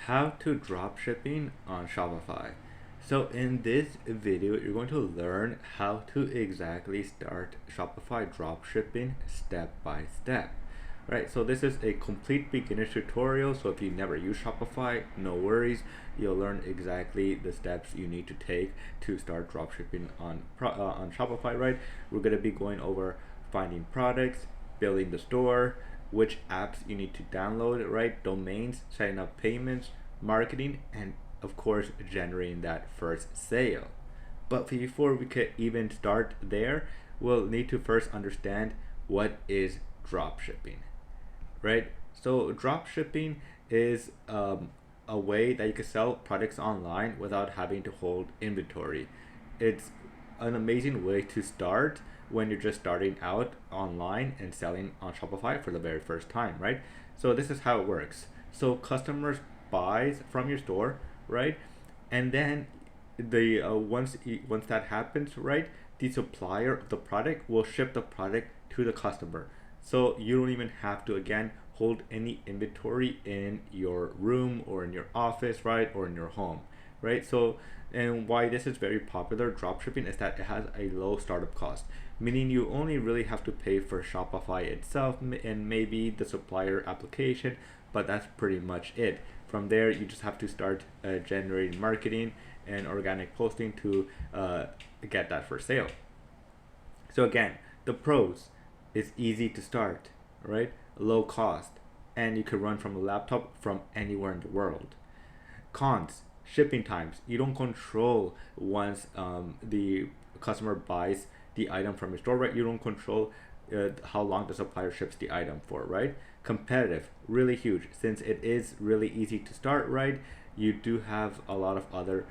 how to drop shipping on Shopify. So in this video, you're going to learn how to exactly start Shopify drop shipping step by step. Right, so this is a complete beginner's tutorial. So if you never use Shopify, no worries. You'll learn exactly the steps you need to take to start drop shipping on Shopify. Right, we're gonna be going over finding products, building the store, which apps you need to download, right? Domains, setting up payments, marketing, and of course, generating that first sale. But before we could even start there, we'll need to first understand what is drop shipping, right? So drop shipping is a way that you can sell products online without having to hold inventory. It's an amazing way to start when you're just starting out online and selling on Shopify for the very first time, right? So this is how it works. So customers buys from your store, right? And then the once that happens, right, the supplier of the product will ship the product to the customer. So you don't even have to again hold any inventory in your room or in your office, right, or in your home, right? So and why this is very popular dropshipping is that it has a low startup cost, meaning you only really have to pay for Shopify itself and maybe the supplier application, but that's pretty much it. From there, you just have to start generating marketing and organic posting to get that for sale. So again, the pros: it's easy to start, right? Low cost, and you can run from a laptop from anywhere in the world. Cons: shipping times. You don't control once the customer buys the item from your store, right? You don't control how long the supplier ships the item for, right? Competitive, really huge. Since it is really easy to start, right? You do have a lot of other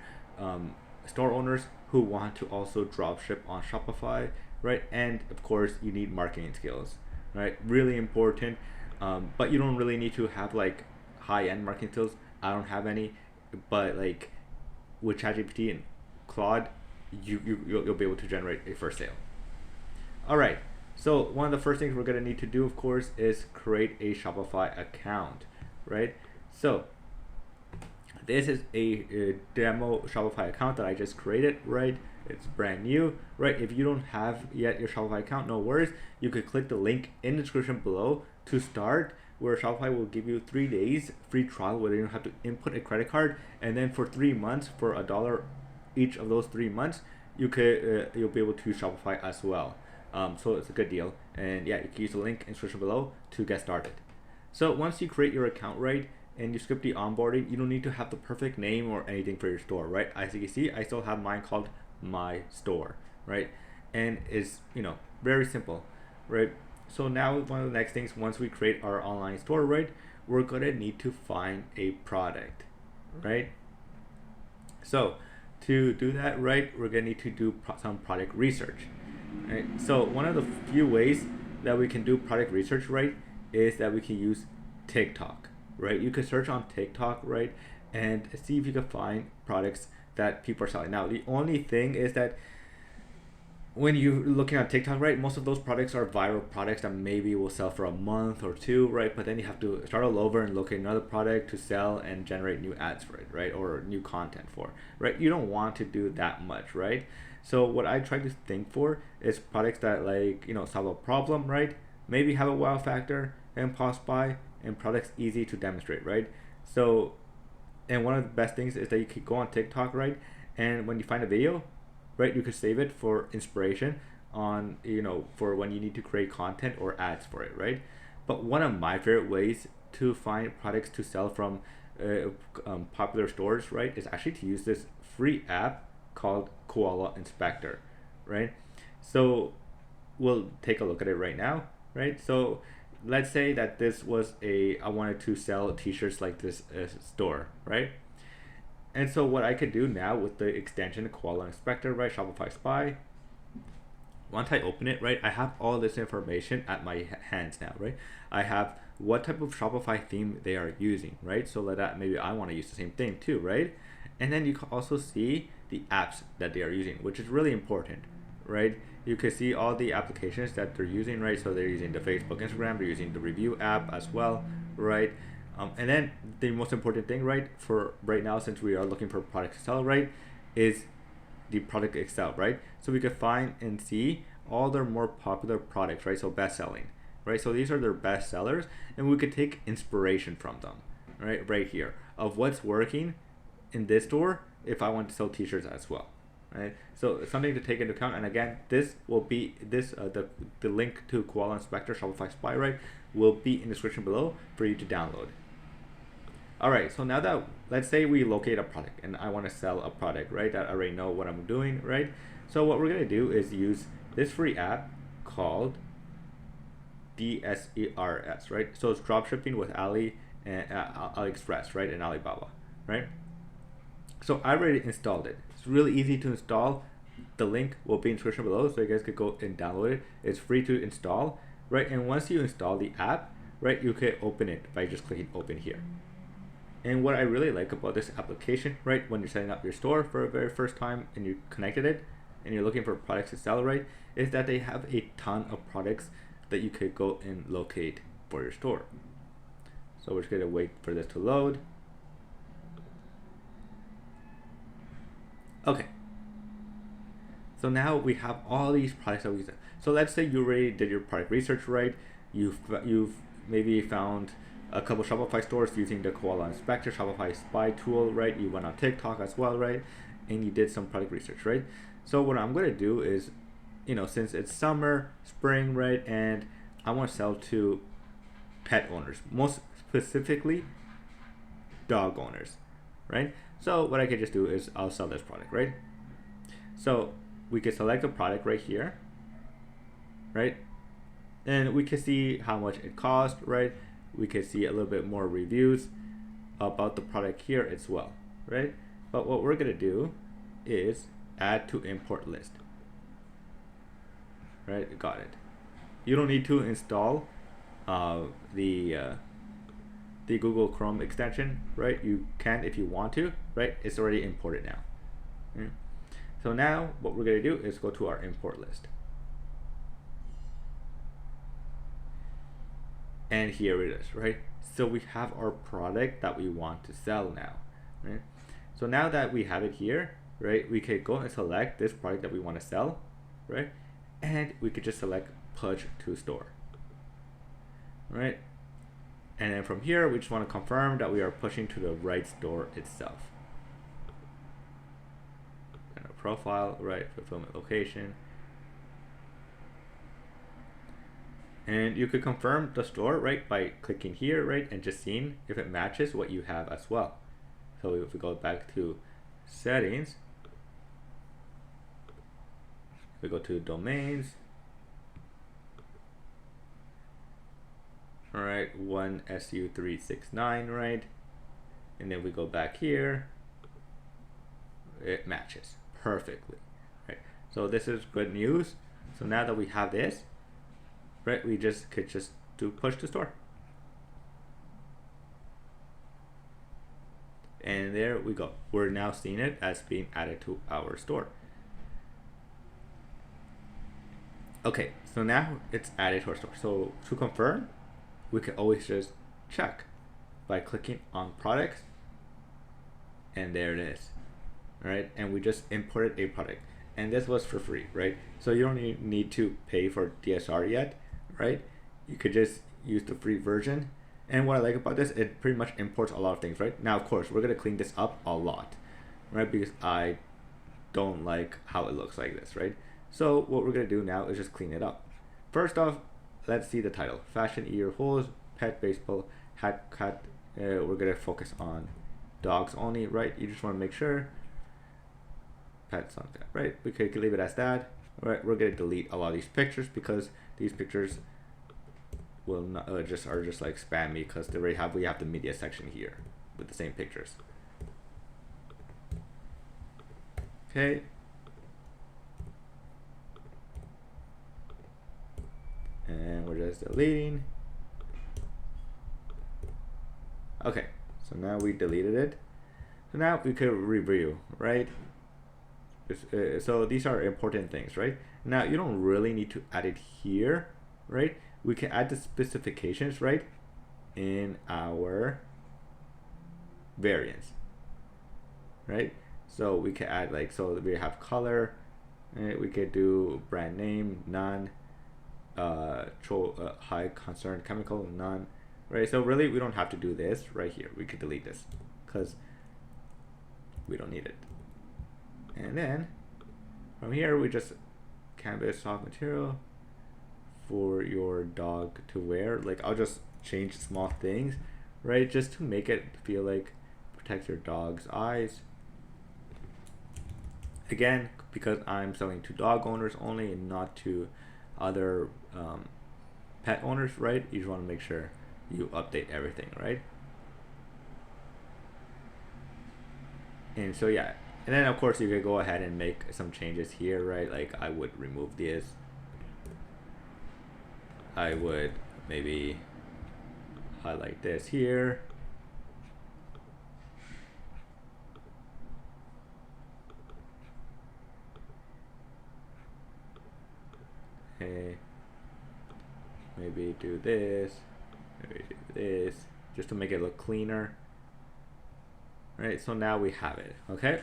store owners who want to also drop ship on Shopify, right? And of course, you need marketing skills, right? Really important. But you don't really need to have like high-end marketing skills. I don't have any, but like with ChatGPT and Claude, you'll be able to generate a first sale. All right. So one of the first things we're gonna need to do, of course, is create a Shopify account, right? So this is a demo Shopify account that I just created, right? It's brand new, right? If you don't have yet your Shopify account, no worries. You could click the link in the description below to start, where Shopify will give you 3 days free trial where you don't have to input a credit card, and then for 3 months, for $1 each of those 3 months, you'll be able to use Shopify as well. So it's a good deal, and yeah, you can use the link in the description below to get started. So once you create your account, right, and you skip the onboarding, you don't need to have the perfect name or anything for your store, right? As you can see, I still have mine called My Store, right? And it's very simple, right? So now one of the next things, once we create our online store, right, we're gonna need to find a product, right? So to do that, right, we're gonna need to do some product research. Right? So one of the few ways that we can do product research, right, is that we can use TikTok, right? You can search on TikTok, right, and see if you can find products that people are selling. Now, the only thing is that when you're looking at TikTok, right, most of those products are viral products that maybe will sell for a month or two, right? But then you have to start all over and look at another product to sell and generate new ads for it, right? Or new content for, right? You don't want to do that much, right? So what I try to think for is products that solve a problem, right? Maybe have a wow factor and impulse buy, and products easy to demonstrate, right? So, and one of the best things is that you could go on TikTok, right? And when you find a video, right, you could save it for inspiration on for when you need to create content or ads for it, right? But one of my favorite ways to find products to sell from popular stores, right, is actually to use this free app called Koala Inspector, right? So we'll take a look at it right now, right? So let's say that this was I wanted to sell t-shirts like this store, right? And so what I could do now with the extension Koala Inspector, right, Shopify Spy, once I open it, right, I have all this information at my hands now, right? I have what type of Shopify theme they are using, right? So that maybe I want to use the same thing too, right? And then you can also see the apps that they are using, which is really important, right? You can see all the applications that they're using, right? So they're using the Facebook, Instagram, they're using the review app as well, right? And then the most important thing, right, for right now, since we are looking for products to sell, right, is the product Excel, right? So we could find and see all their more popular products, right? So best selling, right? So these are their best sellers, and we could take inspiration from them, right here, of what's working in this store if I want to sell t-shirts as well, right? So something to take into account. And again, this will be the link to Koala Inspector Shopify Spy, right, will be in the description below for you to download. All right, so now that, let's say we locate a product and I want to sell a product, right, that I already know what I'm doing, right? So what we're going to do is use this free app called DSERS, right? So it's dropshipping with Ali and AliExpress, right, and Alibaba, right? So I already installed it. It's really easy to install. The link will be in the description below, so you guys could go and download it. It's free to install, right? And once you install the app, right, you can open it by just clicking open here. And what I really like about this application, right, when you're setting up your store for the very first time and you connected it and you're looking for products to sell, right, is that they have a ton of products that you could go and locate for your store. So we're just going to wait for this to load. Okay. So now we have all these products that we sell. So let's say you already did your product research, right? You've maybe found a couple Shopify stores using the Koala Inspector Shopify Spy tool, right? You went on TikTok as well, right? And you did some product research, right? So what I'm going to do is, since it's summer, spring, right, and I want to sell to pet owners, most specifically dog owners, right? So what I could just do is I'll sell this product, right? So we can select a product right here, right? And we can see how much it cost, right? We can see a little bit more reviews about the product here as well, right? But what we're gonna do is add to import list, right? Got it. You don't need to install the Google Chrome extension, right? You can if you want to, right? It's already imported now. Right? So now what we're gonna do is go to our import list. And here it is, right? So we have our product that we want to sell now, right? So now that we have it here, right, we could go and select this product that we want to sell, right? And we could just select push to store, right? And then from here, we just want to confirm that we are pushing to the right store itself. And a profile, right, fulfillment location. And you could confirm the store, right, by clicking here, right, and just seeing if it matches what you have as well. So if we go back to settings, we go to domains, all right, 1SU369, right, and then we go back here, it matches perfectly, right? So this is good news. So now that we have this, right, we could just do push to store. And there we go. We're now seeing it as being added to our store. Okay, so now it's added to our store. So to confirm, we can always just check by clicking on products, and there it is, right? And we just imported a product, and this was for free, right? So you don't need to pay for DSR yet, right? You could just use the free version. And what I like about this, it pretty much imports a lot of things, right? Now, of course, we're gonna clean this up a lot, right? Because I don't like how it looks like this, right? So what we're gonna do now is just clean it up. First off, let's see the title: fashion ear holes, pet baseball, hat cat. We're gonna focus on dogs only, right? You just want to make sure pets on that, right? We could leave it as that, right? We're gonna delete a lot of these pictures because these pictures will not are just like spammy because we have the media section here with the same pictures. Okay. And we're just deleting. Okay, so now we deleted it. So now we could review, right? So these are important things, right? Now you don't really need to add it here, right? We can add the specifications, right, in our variants, right? So we can add like, so we have color, right? We could do brand name, none, high concern chemical, none, right? So really we don't have to do this right here. We could delete this because we don't need it. And then from here we just canvas soft material for your dog to wear. Like I'll just change small things, right? Just to make it feel like protect your dog's eyes. Again, because I'm selling to dog owners only and not to other pet owners, right? You just want to make sure you update everything, right? And so yeah, and then of course you could go ahead and make some changes here, right? Like I would remove this. I would maybe highlight this here. Okay. Maybe do this. Maybe do this, just to make it look cleaner. Right, so now we have it, okay?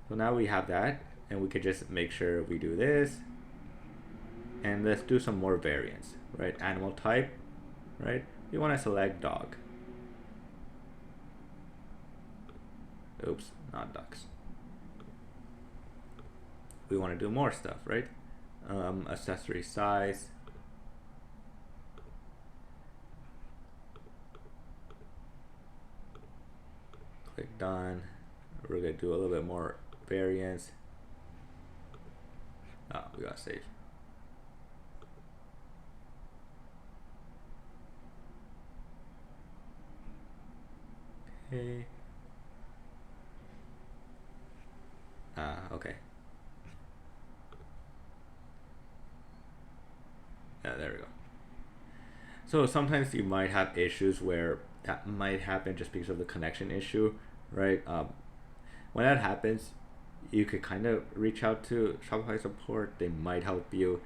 So now we have that, and we could just make sure we do this. And let's do some more variants, right? Animal type, right? We want to select dog. Oops, not ducks. We want to do more stuff, right? Accessory size. Click done. We're gonna do a little bit more variants. Oh, we gotta save. Okay. Okay. Yeah, there we go. So sometimes you might have issues where that might happen just because of the connection issue, right? When that happens, you could kind of reach out to Shopify support. They might help you,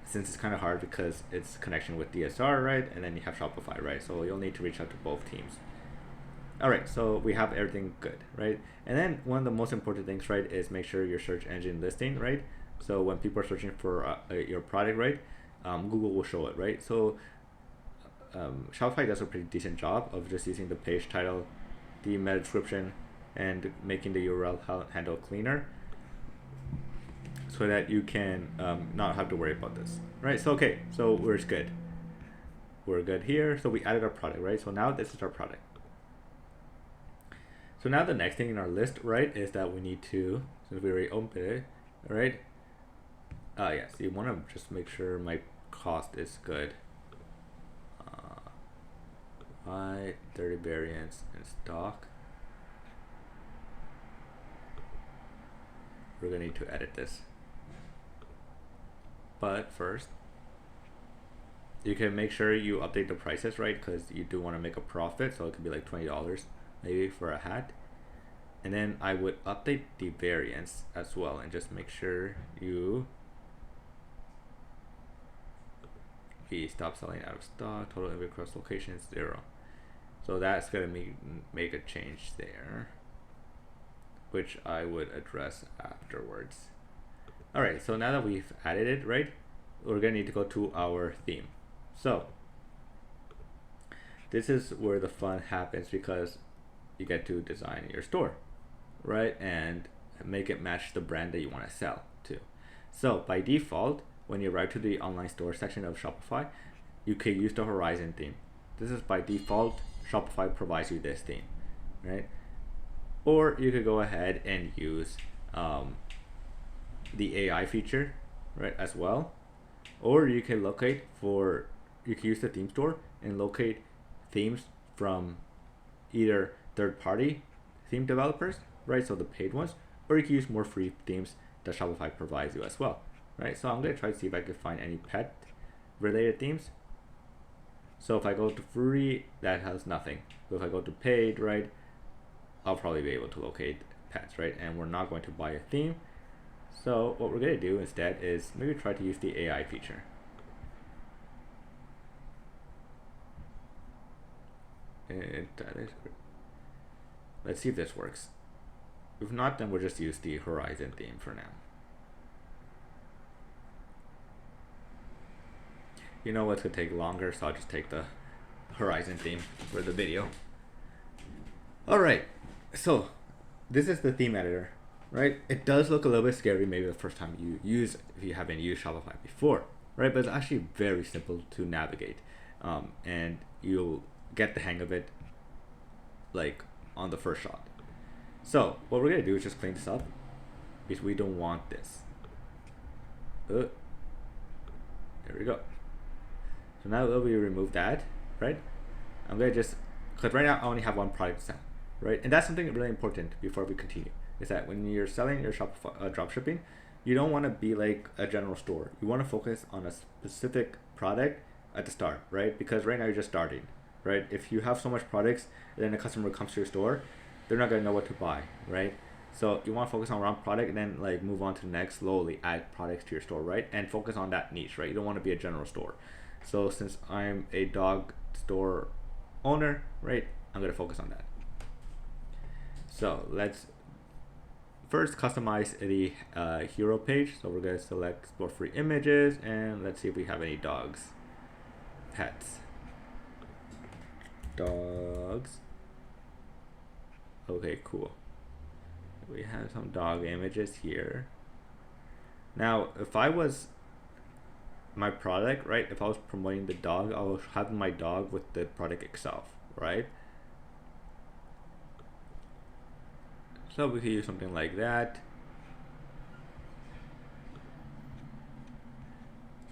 since it's kind of hard because it's connection with DSR, right? And then you have Shopify, right? So you'll need to reach out to both teams. All right, so we have everything good, right? And then one of the most important things, right, is make sure your search engine listing, right? So when people are searching for your product, right, Google will show it, right? So Shopify does a pretty decent job of just using the page title, the meta description, and making the URL handle cleaner, so that you can not have to worry about this, right? So okay, so we're good. We're good here. So we added our product, right? So now this is our product. So now the next thing in our list, right, is that we need to, since we already opened it, right? Yes, you want to just make sure my cost is good. 30 variants in stock. We're gonna need to edit this. But first, you can make sure you update the prices, right? Because you do want to make a profit, so it could be like $20 maybe for a hat. And then I would update the variants as well, and just make sure we stop selling out of stock. Total inventory across locations 0. So that's gonna make a change there, which I would address afterwards. All right, so now that we've added it, right, we're gonna need to go to our theme. So this is where the fun happens, because you get to design your store, right, and make it match the brand that you want to sell to. So by default, when you arrive to the online store section of Shopify, you can use the Horizon theme. This is by default. Shopify provides you this theme, right? Or you could go ahead and use the AI feature, right, as well. Or you can you can use the theme store and locate themes from either third-party theme developers, right, so the paid ones, or you can use more free themes that Shopify provides you as well, right? So I'm going to try to see if I can find any pet related themes. So if I go to free, that has nothing. So if I go to paid, right, I'll probably be able to locate pets, right? And we're not going to buy a theme. So what we're going to do instead is maybe try to use the AI feature. And let's see if this works. If not, then we'll just use the horizon theme for now. You know what's gonna take longer, so I'll just take the horizon theme for the video. All right, so this is the theme editor, right? It does look a little bit scary maybe the first time you use it, if you haven't used Shopify before, right? But it's actually very simple to navigate, and you'll get the hang of it like on the first shot. So what we're gonna do is just clean this up because we don't want this. There we go. So now that we remove that, right? I'm gonna just, because right now I only have one product to sell, right? And that's something really important before we continue, is that when you're selling your Shopify drop shipping, you don't want to be like a general store. You want to focus on a specific product at the start, right? Because right now you're just starting, right? If you have so much products, then the customer comes to your store, they're not gonna know what to buy, right? So you want to focus on one product and then like move on to the next, slowly add products to your store, right? And focus on that niche, right? You don't want to be a general store. So since I'm a dog store owner, right, I'm gonna focus on that. So let's first customize the hero page. So we're gonna select explore free images and let's see if we have any dogs. Pets. Dogs. Okay, cool. We have some dog images here. Now, if I was my product, right, if I was promoting the dog, I will have my dog with the product itself, right? So we could use something like that,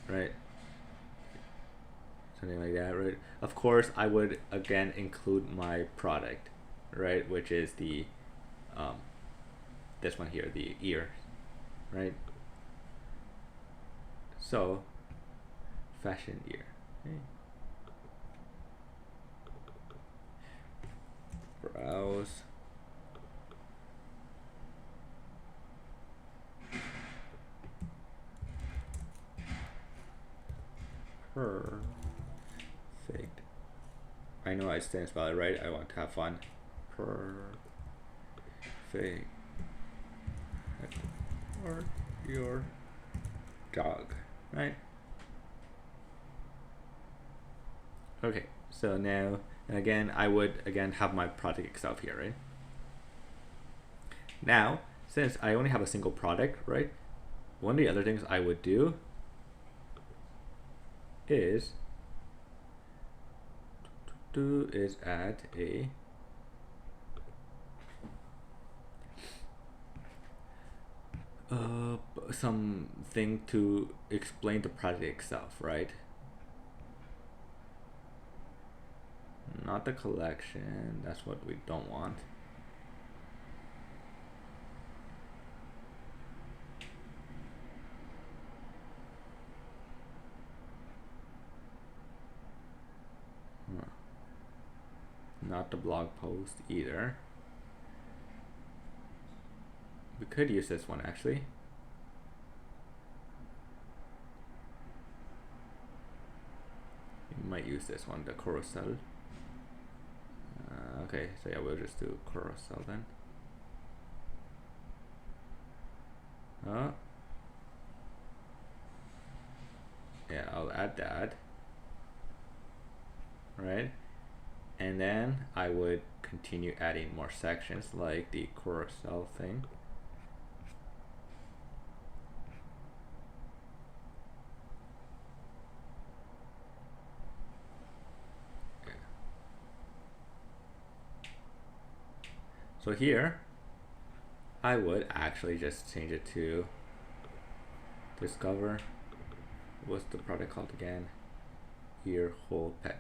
right? Something like that, right? Of course, I would again include my product, right, which is the this one here, the ear, right? So fashion ear. Okay. Browse. Perfect. I know I didn't spell it right. I want to have fun. Perfect. Or your dog, right? Okay, so now, and again, I would again have my product itself here, right? Now, since I only have a single product, right? One of the other things I would do is add a something to explain the product itself, right? Not the collection, that's what we don't want. Not the blog post either. We could use this one actually. We might use this one, the carousel. Okay, so yeah, we'll just do carousel then. Yeah, I'll add that. Right? And then I would continue adding more sections like the carousel thing. So here, I would actually just change it to discover. What's the product called again? Ear hole pet.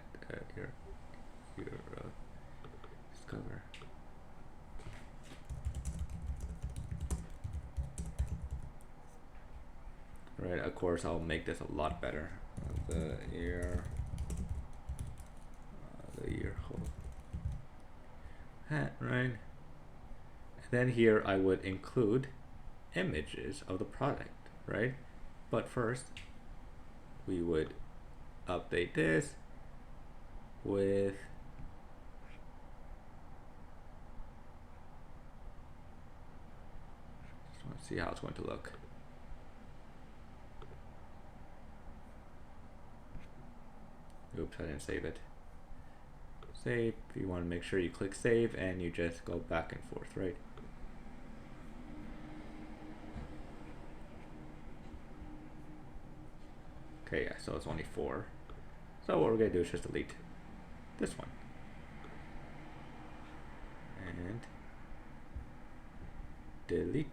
Discover. Right. Of course, I'll make this a lot better. The ear hole hat. Right. Then here I would include images of the product, right? But first, we would update this with see how it's going to look. Oops, I didn't save it. Save, you want to make sure you click save and you just go back and forth, right? Okay, yeah, so it's only 4. So what we're gonna do is just delete this one. And delete.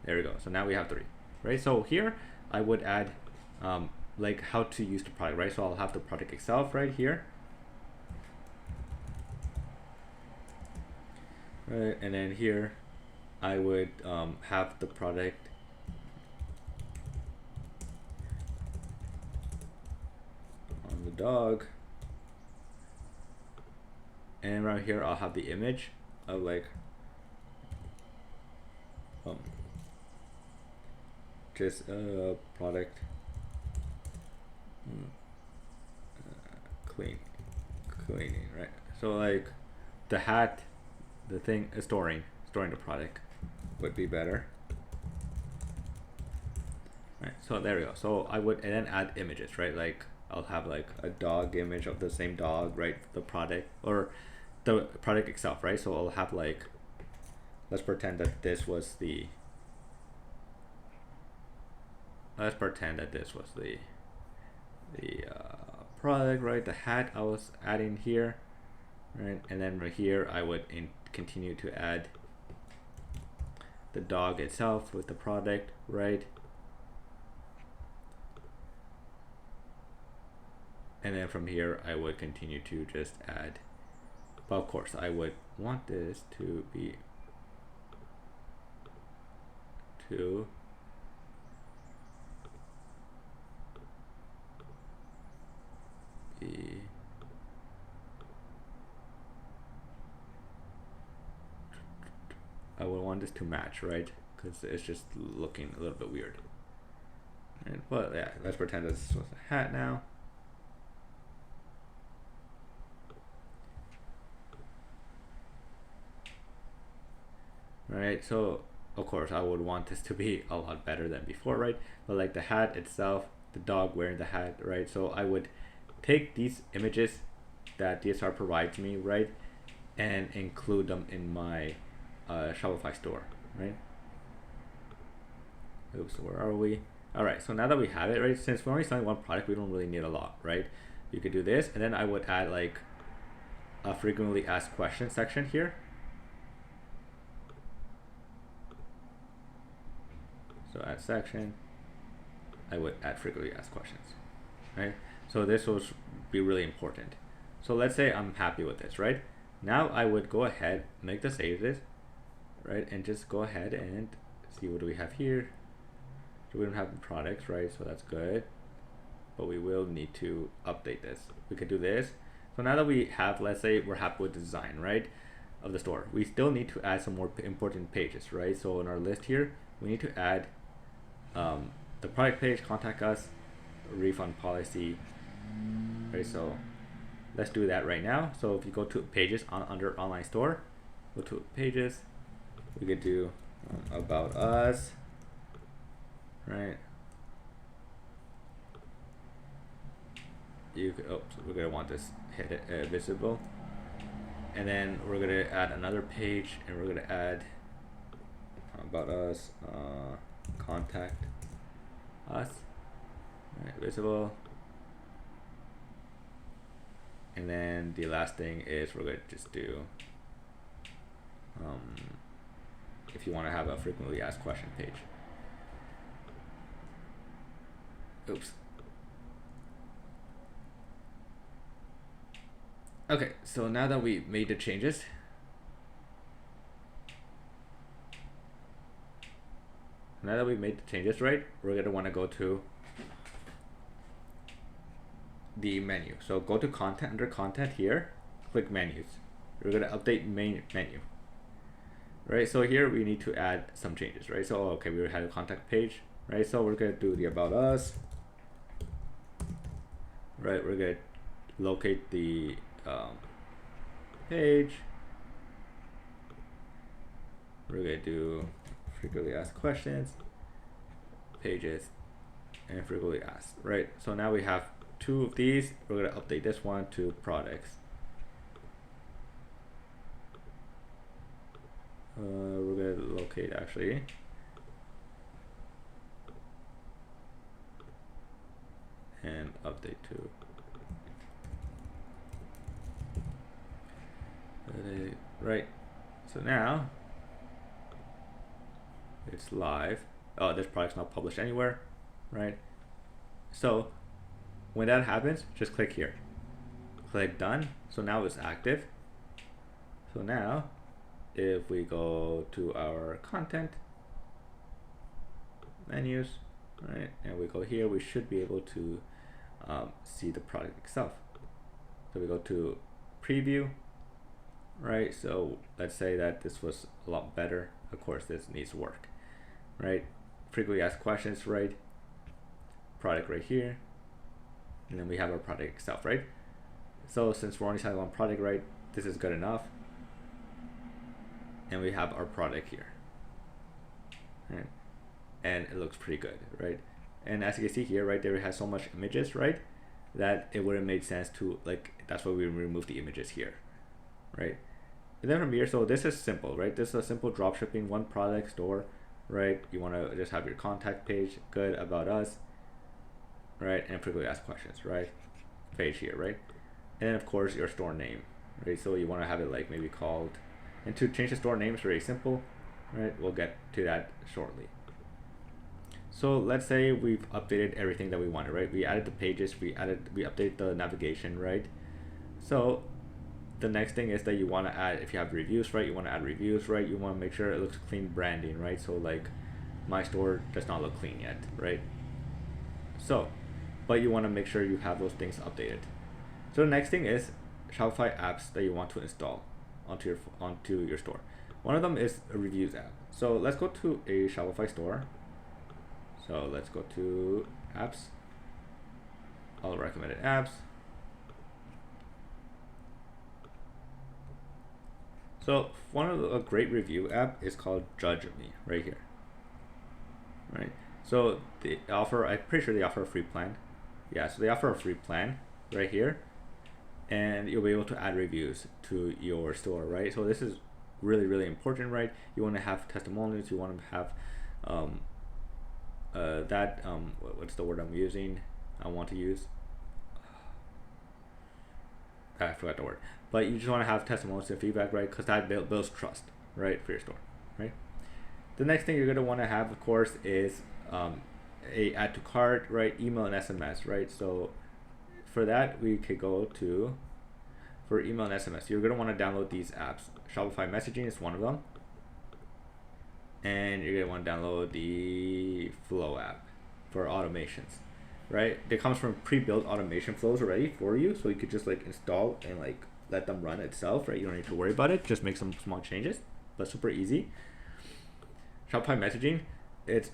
There we go. So now we have 3, right? So here I would add like how to use the product, right? So I'll have the product itself right here. Right, and then here I would have the product on the dog, and right here I'll have the image of like just a product cleaning, right? So like the hat, the thing is storing the product would be better, right? So there we go. So I would, and then add images, right? Like I'll have like a dog image of the same dog, right? The product or the product itself, right? So I'll have like, let's pretend that this was the product, right? The hat I was adding here, right? And then right here I would continue to add the dog itself with the product, right? And then from here I would continue to just add, but of course I would want this to be I would want this to match, right? Because it's just looking a little bit weird. Right? But yeah, let's pretend this was a hat now. Right, so of course I would want this to be a lot better than before, right? But like the hat itself, the dog wearing the hat, right? So I would take these images that DSR provides me, right, and include them in my Shopify store, right? Oops, where are we? All right, so now that we have it, right, since we're only selling one product, we don't really need a lot, right? You could do this, and then I would add like a frequently asked questions section here. So add section, I would add frequently asked questions, right? So this will be really important. So let's say I'm happy with this, right? Now I would go ahead, make the save this, right? And just go ahead and see what do we have here. So we don't have products, right? So that's good, but we will need to update this. We could do this. So now that we have, let's say we're happy with the design, right, of the store, we still need to add some more important pages, right? So in our list here, we need to add the product page, contact us, refund policy, right? So let's do that right now. So if you go to pages under online store, go to pages, we could do about us, right? You could, oops, we're gonna want this hit visible, and then we're gonna add another page, and we're gonna add about us, contact us, right, visible. And then the last thing is we're going to just do if you want to have a frequently asked question page. Oops. Okay, so now that we made the changes, right, we're gonna want to go to the menu. So go to content, under content here, click menus. We're gonna update main menu, right? So here we need to add some changes, right? So okay, we had a contact page, right? So we're gonna do the about us, right? We're gonna locate the page. We're gonna do frequently asked questions, pages, and frequently asked, right? So now we have 2 of these. We're going to update this one to products. We're going to locate actually. And update to right. So now it's live. Oh, this product's not published anywhere, right? So when that happens, just click here, click done. So now it's active. So now if we go to our content menus, right, and we go here, we should be able to see the product itself. So we go to preview, right? So let's say that this was a lot better. Of course, this needs work, right? Frequently asked questions, right? Product right here, and then we have our product itself, right? So since we're only selling one product, right, this is good enough. And we have our product here, right? And it looks pretty good, right? And as you can see here, right, there has so much images, right, that it wouldn't make sense to, like, that's why we remove the images here, right? And then from here, so this is simple, right? This is a simple dropshipping, one product store, right? You want to just have your contact page, good, about us, right? And frequently asked questions, right? Page here, right? And then of course your store name, right? So you want to have it like maybe called, and to change the store name is very simple, right? We'll get to that shortly. So let's say we've updated everything that we wanted, right? We added the pages, we updated the navigation, right? So the next thing is that you want to add, if you have reviews, right? You want to add reviews, right? You want to make sure it looks clean branding, right? So like my store does not look clean yet, right? So, but you want to make sure you have those things updated. So the next thing is Shopify apps that you want to install onto your store. One of them is a reviews app. So let's go to a Shopify store. So let's go to apps, all recommended apps. So one of a great review app is called Judge Me, right here, right? So they offer, I'm pretty sure they offer a free plan. Yeah, so they offer a free plan right here, and you'll be able to add reviews to your store, right? So this is really, really important, right? You want to have testimonials, you want to have what's the word I'm using? I want to use. I forgot the word. But you just want to have testimonials and feedback, right? Because that builds trust, right, for your store, right? The next thing you're going to want to have, of course, is a add to cart, right? Email and SMS, right? So for that, we could go to, for email and SMS, you're going to want to download these apps. Shopify messaging is one of them. And you're going to want to download the Flow app for automations, right? It comes from pre-built automation flows already for you. So you could just like install and like let them run itself, right? You don't need to worry about it. Just make some small changes, but super easy. Shopify messaging, it's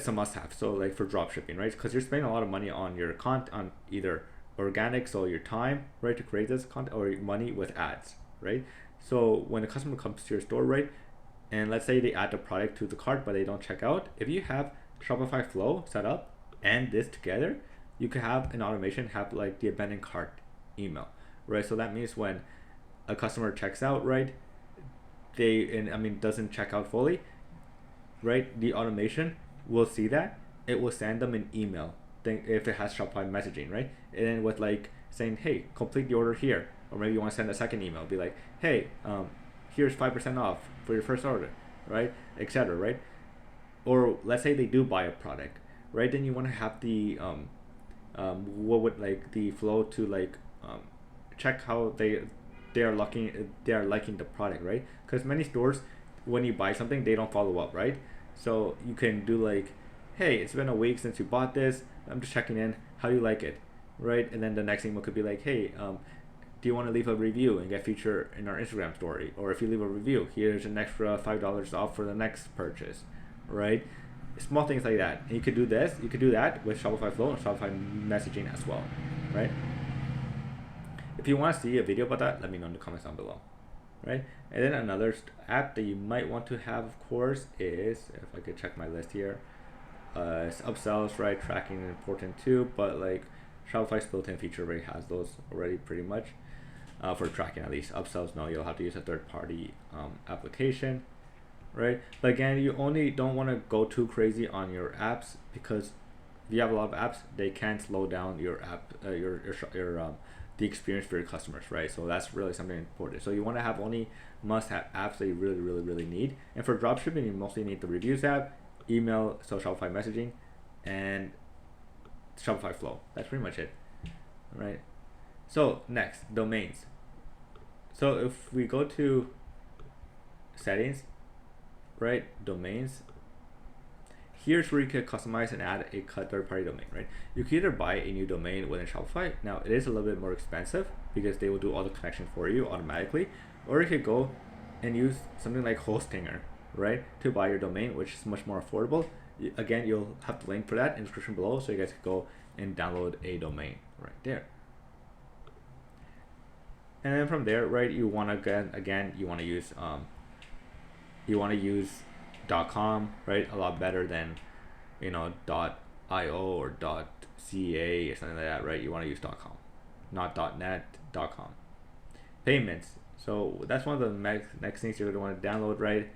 a must-have. So like for drop shipping, right? Because you're spending a lot of money on your content, on either organic, so your time, right, to create this content, or money with ads, right? So when a customer comes to your store, right, and let's say they add the product to the cart but they don't check out, if you have Shopify Flow set up and this together, you can have an automation have like the abandoned cart email, right? So that means when a customer checks out, right, doesn't check out fully, right, the automation will see that. It will send them an email thing if it has Shopify messaging, right? And then with like saying, hey, complete the order here. Or maybe you want to send a second email, be like, hey, here's 5% off for your first order, right, etc., right? Or let's say they do buy a product, right? Then you want to have the what would like the flow to like check how they are liking the product, right? Because many stores, when you buy something, they don't follow up, right? So you can do like, hey, it's been a week since you bought this, I'm just checking in, how do you like it, right? And then the next email could be like, hey, do you want to leave a review and get featured in our Instagram story? Or if you leave a review, here's an extra $5 off for the next purchase, right? Small things like that. And you could do this, you could do that with Shopify Flow and Shopify messaging as well, right? If you want to see a video about that, let me know in the comments down below. right? And then another app that you might want to have, of course, is, if I could check my list here, it's upsells, right? Tracking is important too, but like Shopify's built-in feature already has those already pretty much. For tracking at least. Upsells, no, you'll have to use a third-party application, right? But again, you only don't want to go too crazy on your apps, because if you have a lot of apps, they can slow down your app, the experience for your customers, right? So that's really something important. So you want to have only must-have apps that you really need. And for dropshipping, you mostly need the reviews app, email, so Shopify messaging, and Shopify Flow. That's pretty much it, right? So next, domains. So if we go to settings, right, domains, here's where you can customize and add a third-party domain, right? You can either buy a new domain within Shopify. Now it is a little bit more expensive because they will do all the connection for you automatically, or you could go and use something like Hostinger, right, to buy your domain, which is much more affordable. Again, you'll have the link for that in the description below, so you guys can go and download a domain right there. And then from there, right, you want to you want to use .com, right? A lot better than, .io or .ca or something like that, right? You want to use .com, not .net, .com. Payments. So that's one of the next things you're going to want to download, right,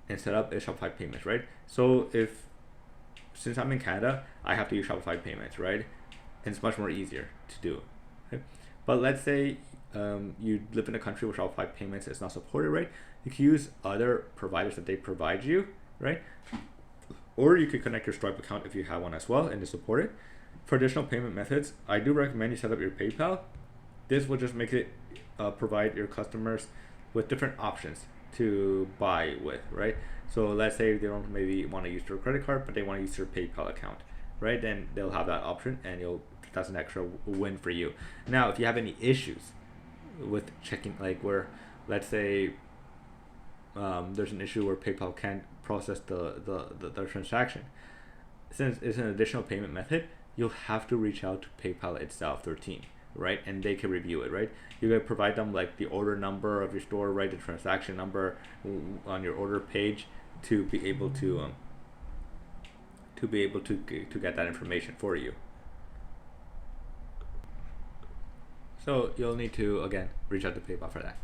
and set up is Shopify Payments, right? So since I'm in Canada, I have to use Shopify Payments, right? And it's much more easier to do. Okay? But let's say you live in a country where Shopify Payments is not supported, right? You can use other providers that they provide you, right? Or you could connect your Stripe account if you have one as well and they support it. For additional payment methods, I do recommend you set up your PayPal. This will just make it provide your customers with different options to buy with, right? So let's say they don't maybe want to use your credit card, but they want to use your PayPal account, right? Then they'll have that option, and that's an extra win for you. Now, if you have any issues with checking, like where, let's say, there's an issue where PayPal can't process the transaction, since it's an additional payment method, you'll have to reach out to PayPal itself, their team, right? And they can review it, right? You can provide them like the order number of your store, right? The transaction number on your order page to be able to get that information for you. So you'll need to, again, reach out to PayPal for that.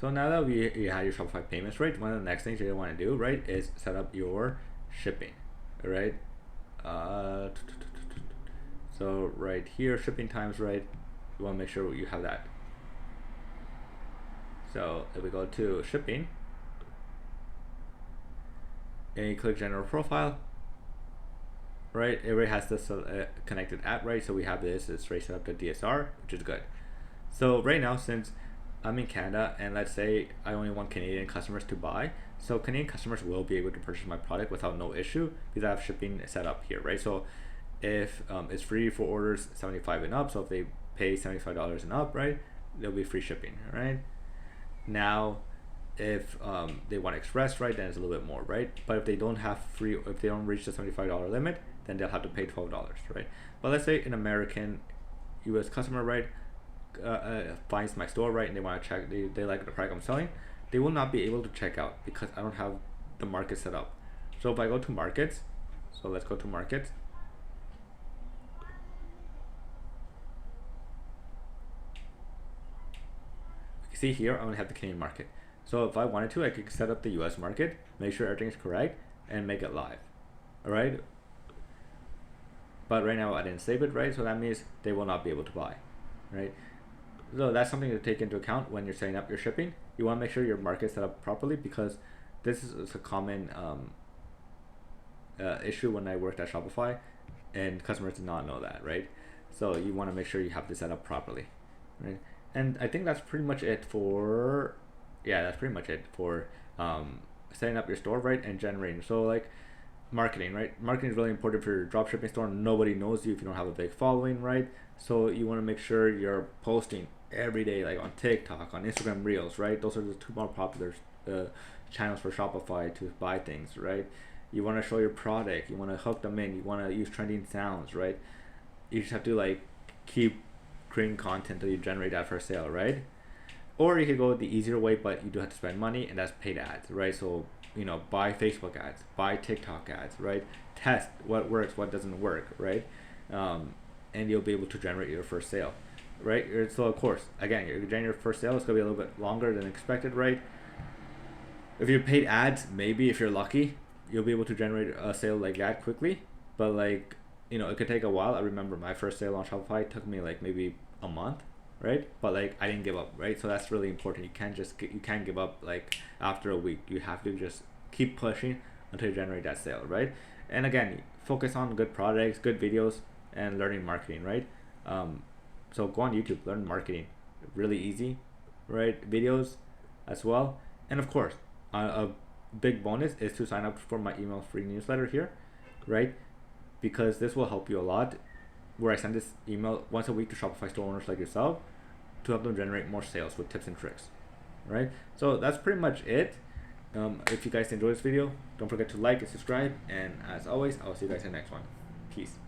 So now that you have your Shopify payments, right, one of the next things you're going to want to do, right, is set up your shipping, right? So right here, shipping times, right, you want to make sure you have that. So if we go to shipping, and you click general profile, right, it already has this connected app, right? So we have this, it's already set up to DSR, which is good. So right now, since I'm in Canada and let's say I only want Canadian customers to buy, so Canadian customers will be able to purchase my product without no issue because I have shipping set up here, right? So if it's free for orders 75 and up, so if they pay $75 and up, right, there'll be free shipping, right? Now if they want express, right, then it's a little bit more, right? But if they don't have free, if they don't reach the $75 limit, then they'll have to pay $12, right? But let's say an American US customer, right, finds my store, right, and they want to check, they like the product I'm selling, they will not be able to check out because I don't have the market set up. So if I go to markets, so let's go to markets, you see here I only have the Canadian market. So if I wanted to, I could set up the US market, make sure everything is correct, and make it live. Alright? But right now I didn't save it, right? So that means they will not be able to buy. Right? So that's something to take into account when you're setting up your shipping. You want to make sure your market is set up properly because this is a common issue when I worked at Shopify and customers did not know that, right? So you want to make sure you have this set up properly, right? And I think that's pretty much it for, setting up your store, right, and generating. So like marketing, right? Marketing is really important for your dropshipping store. Nobody knows you if you don't have a big following, right? So you want to make sure you're posting every day, like on TikTok, on Instagram Reels, right? Those are the two more popular channels for Shopify to buy things, right? You want to show your product, you want to hook them in, you want to use trending sounds, right? You just have to like keep creating content until you generate that for sale, right? Or you could go the easier way, but you do have to spend money, and that's paid ads, right? So, buy Facebook ads, buy TikTok ads, right? Test what works, what doesn't work, right? And you'll be able to generate your first sale, right? So of course, again, you're generating your first sale. It's gonna be a little bit longer than expected, right? If you paid ads, maybe if you're lucky, you'll be able to generate a sale like that quickly. But like, it could take a while. I remember my first sale on Shopify took me like maybe a month, right? But like I didn't give up, right? So that's really important. You can't give up like after a week. You have to just keep pushing until you generate that sale, right? And again, focus on good products, good videos, and learning marketing, right? So go on YouTube, learn marketing, really easy, right? Videos as well, and of course, a big bonus is to sign up for my email free newsletter here, right? Because this will help you a lot, where I send this email once a week to Shopify store owners like yourself to help them generate more sales with tips and tricks, right? So that's pretty much it. If you guys enjoyed this video, don't forget to like and subscribe, and as always, I'll see you guys in the next one. Peace.